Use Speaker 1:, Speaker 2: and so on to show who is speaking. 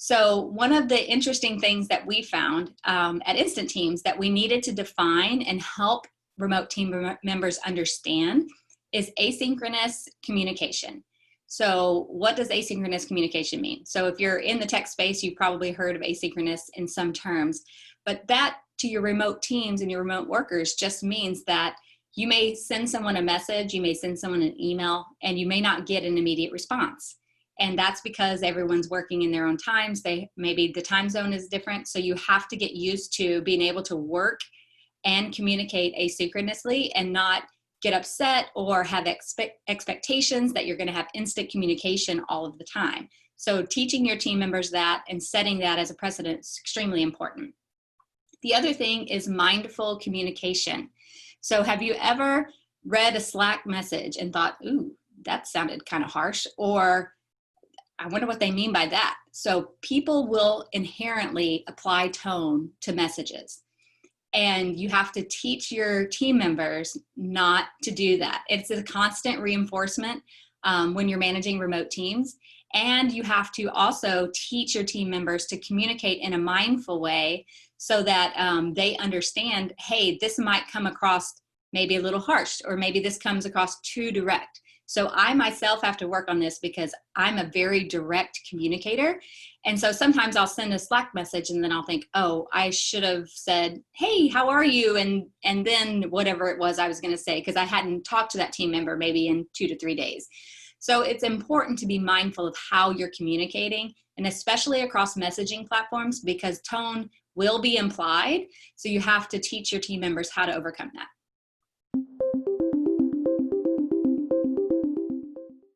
Speaker 1: So one of the interesting things that we found at Instant Teams that we needed to define and help remote team members understand is asynchronous communication. So what does asynchronous communication mean? So if you're in the tech space, you've probably heard of asynchronous in some terms, but that to your remote teams and your remote workers just means that you may send someone a message, you may send someone an email, and you may not get an immediate response. And that's because everyone's working in their own times. Maybe the time zone is different. So you have to get used to being able to work and communicate asynchronously and not get upset or have expectations that you're going to have instant communication all of the time. So teaching your team members that and setting that as a precedent is extremely important. The other thing is mindful communication. So have you ever read a Slack message and thought, ooh, that sounded kind of harsh, or I wonder what they mean by that? So people will inherently apply tone to messages. And you have to teach your team members not to do that. It's a constant reinforcement when you're managing remote teams. And you have to also teach your team members to communicate in a mindful way so that they understand, hey, this might come across maybe a little harsh, or maybe this comes across too direct. So I myself have to work on this because I'm a very direct communicator. And so sometimes I'll send a Slack message and then I'll think, oh, I should have said, hey, how are you? And then whatever it was I was going to say, because I hadn't talked to that team member maybe in 2 to 3 days. So it's important to be mindful of how you're communicating, and especially across messaging platforms, because tone will be implied. So you have to teach your team members how to overcome that.